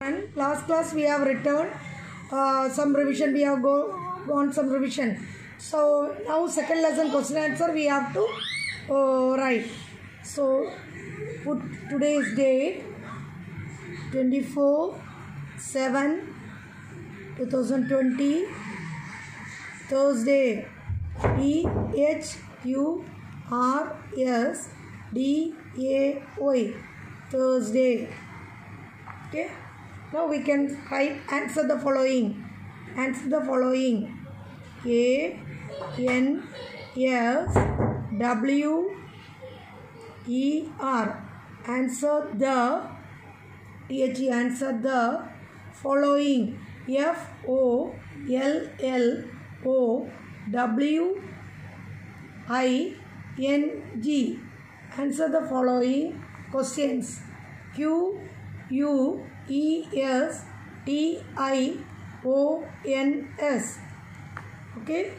And last class we have returned some revision. We have gone some revision. So now second lesson question answer we have to write. So put today's date 24/7/2020 Thursday. THURSDAY Thursday. Okay. Now we can answer the following. Answer the following. A N S W E R. Answer the THE. Answer the following. FOLLOWING. Answer the following questions. QUESTIONS. Okay.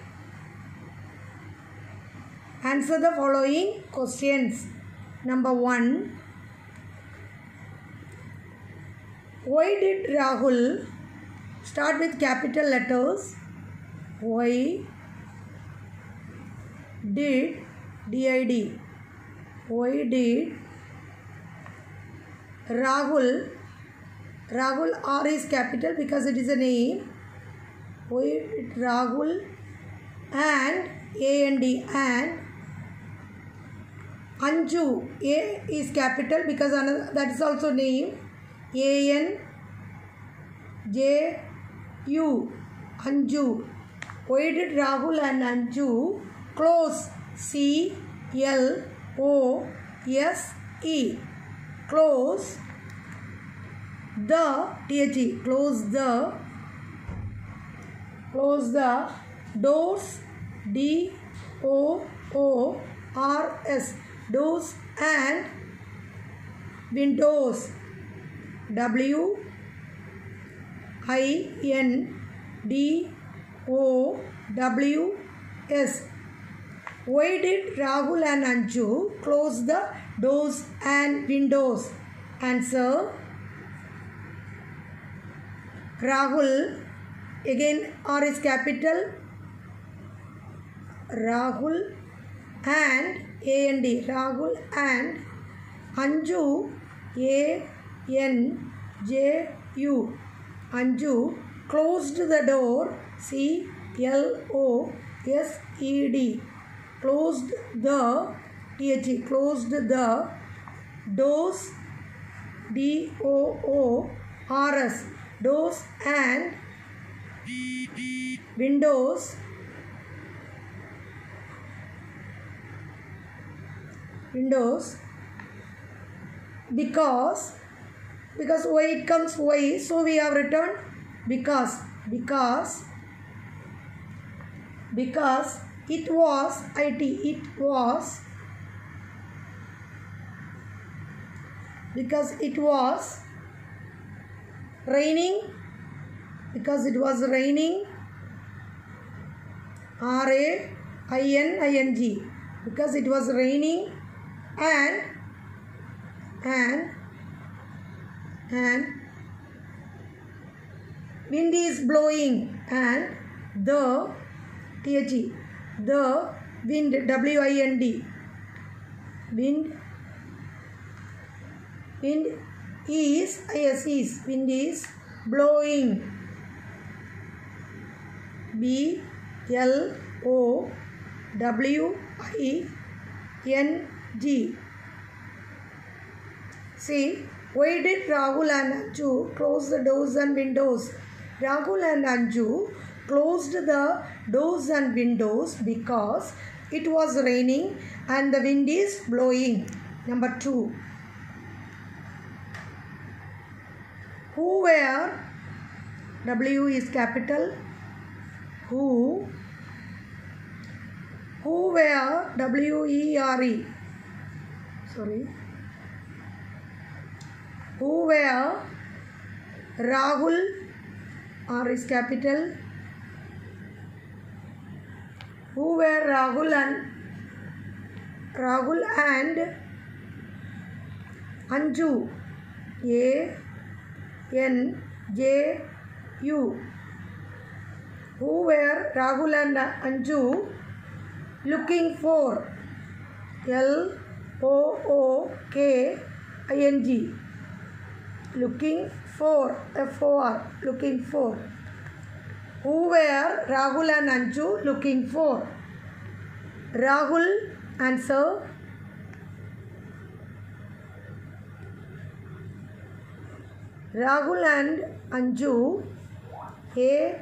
Answer the following questions. Number 1. Why did Rahul start with capital letters? Why did DID? Why did Rahul R is capital because it is a name. Why did Rahul and AND and Anju A is capital because another, that is also name. ANJU Anju. Why did Rahul and Anju close? CLOSE. Close the THE. Close the doors. DOORS. Doors and windows. WINDOWS. Why did Rahul and Anju close the doors and windows? Answer. Rahul, again R is capital. Rahul and AND. Rahul and Anju ANJU. Anju closed the door. CLOSED. Closed the THE. Closed the doors. DOORS. Doors and windows. Because why it comes why, so we have written because it was IT. It was because it was raining. Because it was raining. RAINING. Because it was raining and wind is blowing and the THE. The wind WIND. Wind is wind is blowing. BLOWING. See, why did Rahul and Anju close the doors and windows? Rahul and Anju closed the doors and windows because it was raining and the wind is blowing. Number 2. Who were, W is capital. Who were, WERE. Sorry. Who were Rahul, R is capital. Who were Rahul and Anju. N J U. Who were Rahul and Anju looking for? L O O K I N G. Looking for. F O R. Looking for. Who were Rahul and Anju looking for? Rahul, answer. Rahul and Anju, A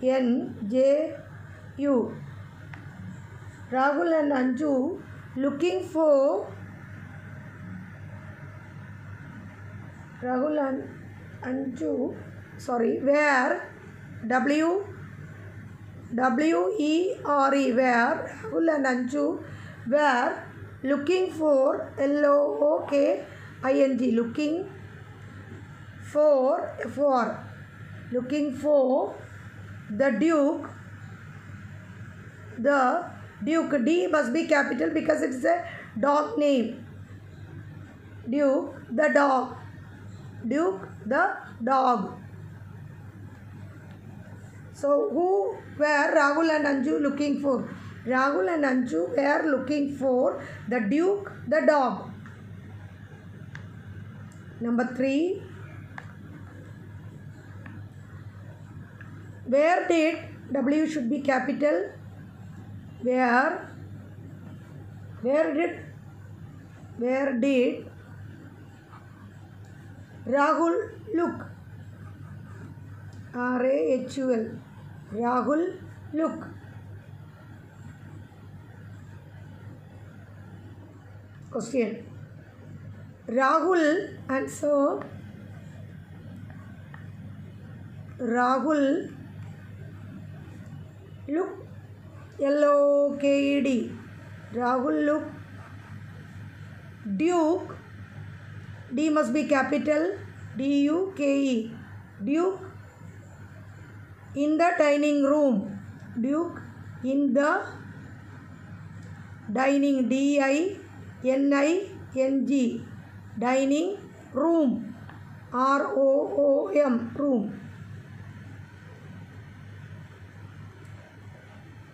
N J U. Rahul and Anju looking for. Rahul and Anju, where? W E R E, where? Rahul and Anju were looking for. L O O K I N G. Looking for. Looking for the Duke. The Duke. D must be capital because it is a dog name. Duke the dog. Duke the dog. So who were Rahul and Anju looking for? Rahul and Anju were looking for the Duke the dog. Number 3. Where did, W should be capital. Where did Rahul look? R-A-H-U-L. Rahul look. Question. Rahul, answer. Rahul look. L-O-K-E-D. Rahul look. Duke. D must be capital. D-U-K-E. Duke in the dining room. Duke in the dining. D-I-N-I-N-G. Dining room. R-O-O-M. Room.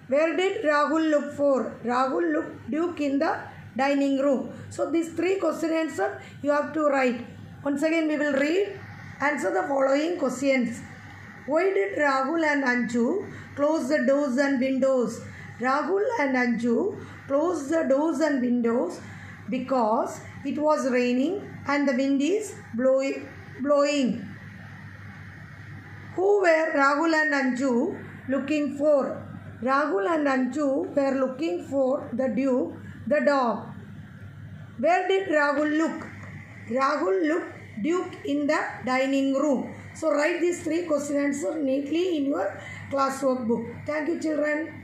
Where did Rahul look for? Rahul looked Duke in the dining room. So these 3 question answers you have to write. Once again we will read. Answer the following questions. Why did Rahul and Anju close the doors and windows? Rahul and Anju closed the doors and windows because it was raining and the wind is blowing. Who were Rahul and Anju looking for? Rahul and Anju were looking for the Duke, the dog. Where did Rahul look? Rahul looked Duke in the dining room. So write these 3 question answers neatly in your classwork book. Thank you, children.